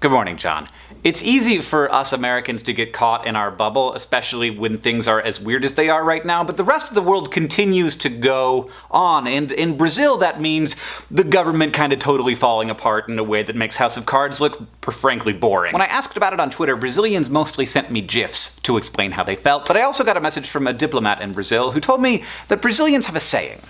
Good morning, John. It's easy for us Americans to get caught in our bubble, especially when things are as weird as they are right now, but the rest of the world continues to go on, and in Brazil that means the government kind of totally falling apart in a way that makes House of Cards look frankly boring. When I asked about it on Twitter, Brazilians mostly sent me GIFs to explain how they felt, but I also got a message from a diplomat in Brazil who told me that Brazilians have a saying.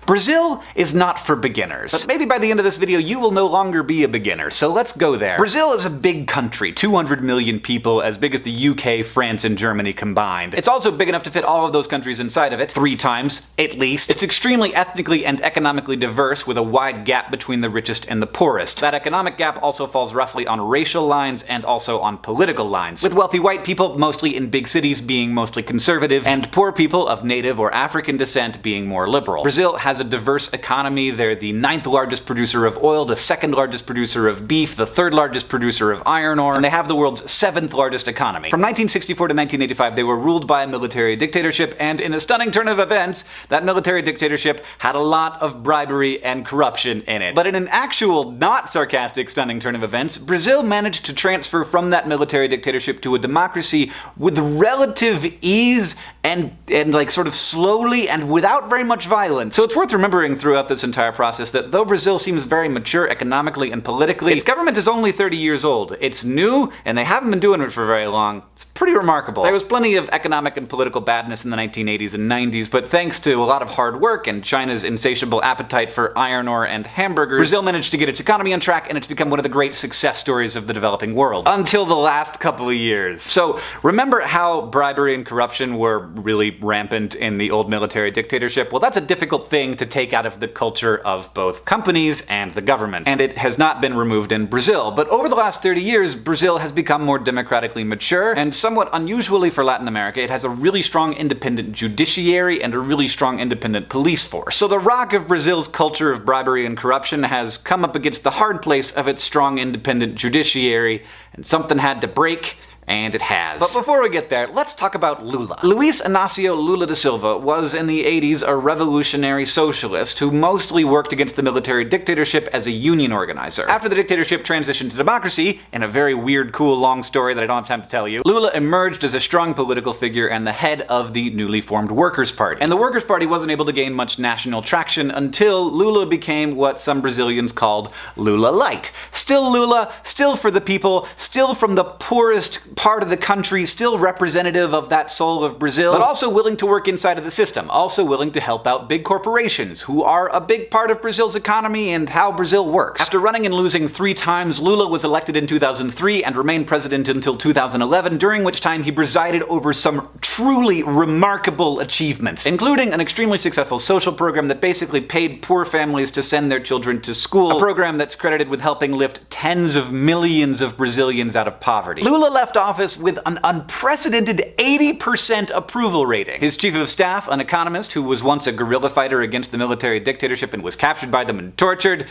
Brazil is not for beginners. But maybe by the end of this video you will no longer be a beginner, so let's go there. Brazil is a big country, 200 million people, as big as the UK, France, and Germany combined. It's also big enough to fit all of those countries inside of it, 3 times, at least. It's extremely ethnically and economically diverse, with a wide gap between the richest and the poorest. That economic gap also falls roughly on racial lines and also on political lines, with wealthy white people, mostly in big cities, being mostly conservative, and poor people of native or African descent being more liberal. Brazil has a diverse economy. They're the 9th largest producer of oil, the 2nd largest producer of beef, the 3rd largest producer of iron ore, and they have the world's 7th largest economy. From 1964 to 1985, they were ruled by a military dictatorship, and in a stunning turn of events, that military dictatorship had a lot of bribery and corruption in it. But in an actual, not sarcastic, stunning turn of events, Brazil managed to transfer from that military dictatorship to a democracy with relative ease and like sort of slowly and without very much violence. So it's worth remembering throughout this entire process that though Brazil seems very mature economically and politically, its government is only 30 years old. It's new, and they haven't been doing it for very long. It's pretty remarkable. There was plenty of economic and political badness in the 1980s and 90s, but thanks to a lot of hard work and China's insatiable appetite for iron ore and hamburgers, Brazil managed to get its economy on track, and it's become one of the great success stories of the developing world. Until the last couple of years. So remember how bribery and corruption were really rampant in the old military dictatorship? Well, that's a difficult thing to take out of the culture of both companies and the government, and it has not been removed in Brazil. But over the last 30 years, Brazil has become more democratically mature, and somewhat unusually for Latin America, it has a really strong independent judiciary and a really strong independent police force. So the rock of Brazil's culture of bribery and corruption has come up against the hard place of its strong independent judiciary, and something had to break. And it has. But before we get there, let's talk about Lula. Luiz Inácio Lula da Silva was in the 80s a revolutionary socialist who mostly worked against the military dictatorship as a union organizer. After the dictatorship transitioned to democracy, in a very weird, cool, long story that I don't have time to tell you, Lula emerged as a strong political figure and the head of the newly formed Workers' Party. And the Workers' Party wasn't able to gain much national traction until Lula became what some Brazilians called Lula Light. Still Lula, still for the people, still from the poorest part of the country, still representative of that soul of Brazil, but also willing to work inside of the system, also willing to help out big corporations, who are a big part of Brazil's economy and how Brazil works. After running and losing 3 times, Lula was elected in 2003 and remained president until 2011, during which time he presided over some truly remarkable achievements, including an extremely successful social program that basically paid poor families to send their children to school, a program that's credited with helping lift tens of millions of Brazilians out of poverty. Lula left office with an unprecedented 80% approval rating. His chief of staff, an economist who was once a guerrilla fighter against the military dictatorship and was captured by them and tortured,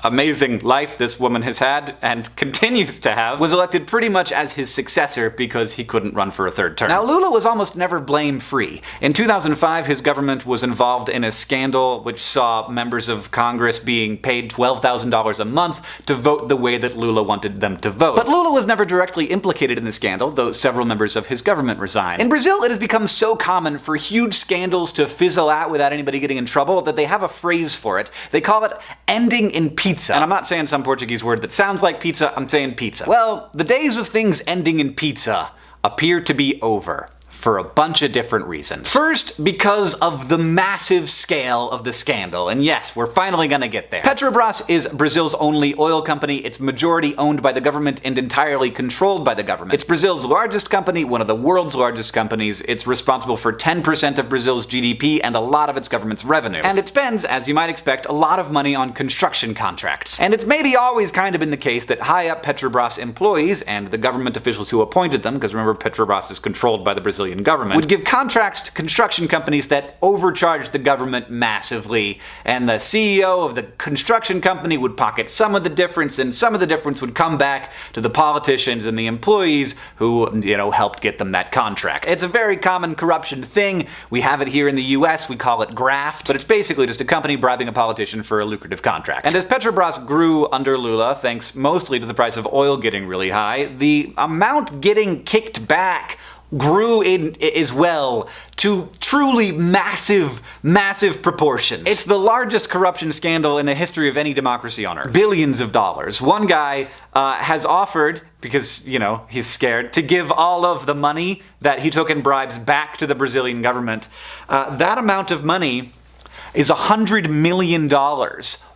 amazing life this woman has had and continues to have, was elected pretty much as his successor because he couldn't run for a 3rd term. Now, Lula was almost never blame-free. In 2005, his government was involved in a scandal which saw members of Congress being paid $12,000 a month to vote the way that Lula wanted them to vote. But Lula was never directly implicated in the scandal, though several members of his government resigned. In Brazil, it has become so common for huge scandals to fizzle out without anybody getting in trouble that they have a phrase for it. They call it ending in pizza. And I'm not saying some Portuguese word that sounds like pizza, I'm saying pizza. Well, the days of things ending in pizza appear to be over. For a bunch of different reasons. First, because of the massive scale of the scandal, and yes, we're finally gonna get there. Petrobras is Brazil's only oil company. It's majority owned by the government and entirely controlled by the government. It's Brazil's largest company, one of the world's largest companies. It's responsible for 10% of Brazil's GDP and a lot of its government's revenue. And it spends, as you might expect, a lot of money on construction contracts. And it's maybe always kind of been the case that high-up Petrobras employees and the government officials who appointed them, because remember Petrobras is controlled by the Brazilian Brazilian government, would give contracts to construction companies that overcharged the government massively, and the CEO of the construction company would pocket some of the difference, and some of the difference would come back to the politicians and the employees who, helped get them that contract. It's a very common corruption thing. We have it here in the US, we call it graft, but it's basically just a company bribing a politician for a lucrative contract. And as Petrobras grew under Lula, thanks mostly to the price of oil getting really high, the amount getting kicked back grew in as well to truly massive proportions. It's the largest corruption scandal in the history of any democracy on Earth. Billions of dollars. One guy has offered, because, he's scared, to give all of the money that he took in bribes back to the Brazilian government. That amount of money is $100 million.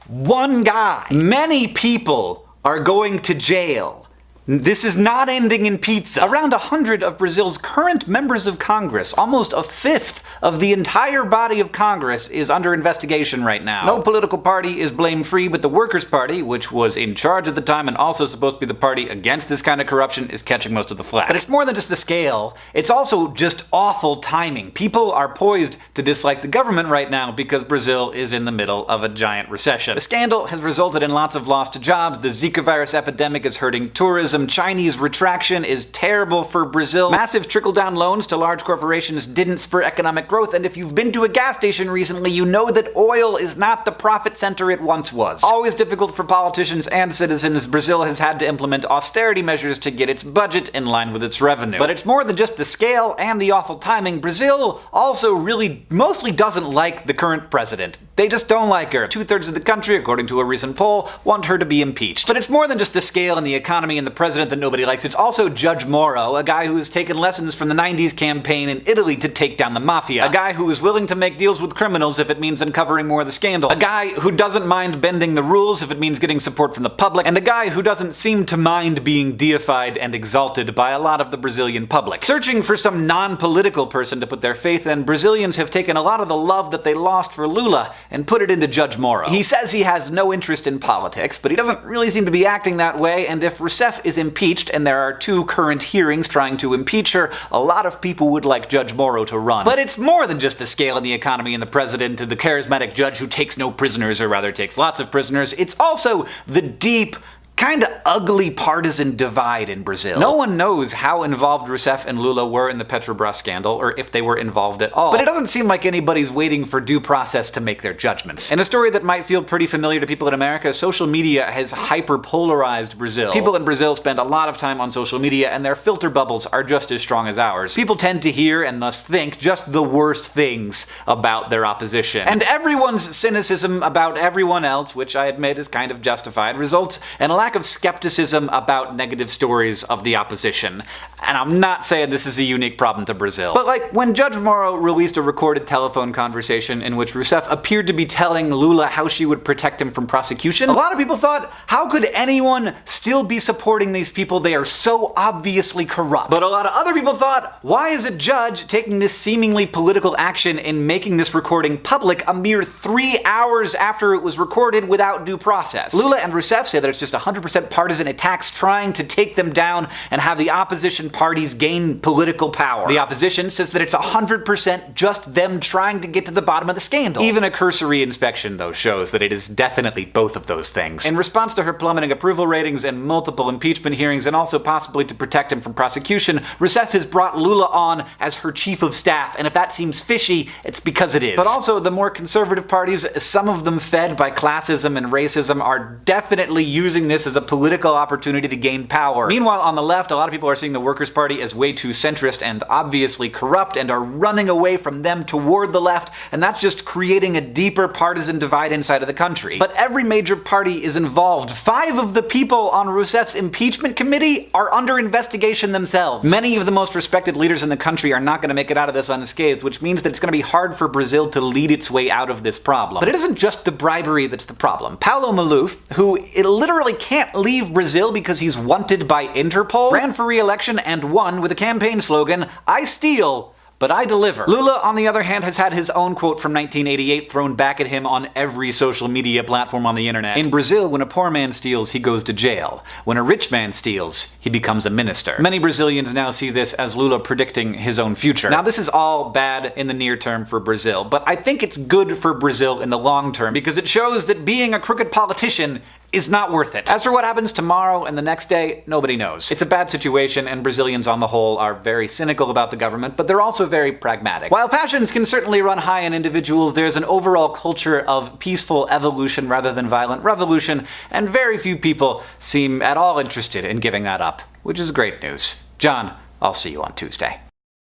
One guy. Many people are going to jail. This is not ending in pizza. Around 100 of Brazil's current members of Congress, almost a fifth of the entire body of Congress, is under investigation right now. No political party is blame-free, but the Workers' Party, which was in charge at the time and also supposed to be the party against this kind of corruption, is catching most of the flack. But it's more than just the scale, it's also just awful timing. People are poised to dislike the government right now because Brazil is in the middle of a giant recession. The scandal has resulted in lots of lost jobs, the Zika virus epidemic is hurting tourism, Chinese retraction is terrible for Brazil. Massive trickle-down loans to large corporations didn't spur economic growth, and if you've been to a gas station recently, you know that oil is not the profit center it once was. Always difficult for politicians and citizens, Brazil has had to implement austerity measures to get its budget in line with its revenue. But it's more than just the scale and the awful timing. Brazil also really mostly doesn't like the current president. They just don't like her. 2/3 of the country, according to a recent poll, want her to be impeached. But it's more than just the scale and the economy and the president that nobody likes. It's also Judge Moro, a guy who has taken lessons from the 90s campaign in Italy to take down the mafia. A guy who is willing to make deals with criminals if it means uncovering more of the scandal. A guy who doesn't mind bending the rules if it means getting support from the public. And a guy who doesn't seem to mind being deified and exalted by a lot of the Brazilian public. Searching for some non-political person to put their faith in, Brazilians have taken a lot of the love that they lost for Lula and put it into Judge Moro. He says he has no interest in politics, but he doesn't really seem to be acting that way, and if Rousseff is impeached, and there are 2 current hearings trying to impeach her, a lot of people would like Judge Moro to run. But it's more than just the scale and the economy and the president and the charismatic judge who takes no prisoners, or rather takes lots of prisoners. It's also the deep, kinda ugly partisan divide in Brazil. No one knows how involved Rousseff and Lula were in the Petrobras scandal, or if they were involved at all. But it doesn't seem like anybody's waiting for due process to make their judgments. In a story that might feel pretty familiar to people in America, social media has hyper-polarized Brazil. People in Brazil spend a lot of time on social media, and their filter bubbles are just as strong as ours. People tend to hear, and thus think, just the worst things about their opposition. And everyone's cynicism about everyone else, which I admit is kind of justified, results in a lack of skepticism about negative stories of the opposition. And I'm not saying this is a unique problem to Brazil. But like, when Judge Moro released a recorded telephone conversation in which Rousseff appeared to be telling Lula how she would protect him from prosecution, a lot of people thought, how could anyone still be supporting these people? They are so obviously corrupt. But a lot of other people thought, why is a judge taking this seemingly political action in making this recording public a mere 3 hours after it was recorded without due process? Lula and Rousseff say that it's just 100% partisan attacks trying to take them down and have the opposition parties gain political power. The opposition says that it's 100% just them trying to get to the bottom of the scandal. Even a cursory inspection, though, shows that it is definitely both of those things. In response to her plummeting approval ratings and multiple impeachment hearings, and also possibly to protect him from prosecution, Rousseff has brought Lula on as her chief of staff, and if that seems fishy, it's because it is. But also, the more conservative parties, some of them fed by classism and racism, are definitely using this as a political opportunity to gain power. Meanwhile, on the left, a lot of people are seeing the Workers' Party as way too centrist and obviously corrupt, and are running away from them toward the left, and that's just creating a deeper partisan divide inside of the country. But every major party is involved. 5 of the people on Rousseff's impeachment committee are under investigation themselves. Many of the most respected leaders in the country are not going to make it out of this unscathed, which means that it's going to be hard for Brazil to lead its way out of this problem. But it isn't just the bribery that's the problem. Paulo Maluf, who literally can't leave Brazil because he's wanted by Interpol, ran for re-election and won with a campaign slogan, "I steal, but I deliver. Lula, on the other hand, has had his own quote from 1988 thrown back at him on every social media platform on the internet. In Brazil, when a poor man steals, he goes to jail. When a rich man steals, he becomes a minister. Many Brazilians now see this as Lula predicting his own future. Now, this is all bad in the near term for Brazil, but I think it's good for Brazil in the long term because it shows that being a crooked politician is not worth it. As for what happens tomorrow and the next day, nobody knows. It's a bad situation, and Brazilians on the whole are very cynical about the government, but they're also very pragmatic. While passions can certainly run high in individuals, there's an overall culture of peaceful evolution rather than violent revolution, and very few people seem at all interested in giving that up, which is great news. John, I'll see you on Tuesday.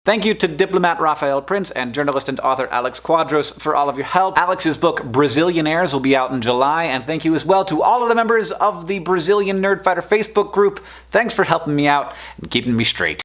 Thank you to diplomat Rafael Prince and journalist and author Alex Quadros for all of your help. Alex's book Brazilianaires will be out in July, and thank you as well to all of the members of the Brazilian Nerdfighter Facebook group. Thanks for helping me out and keeping me straight.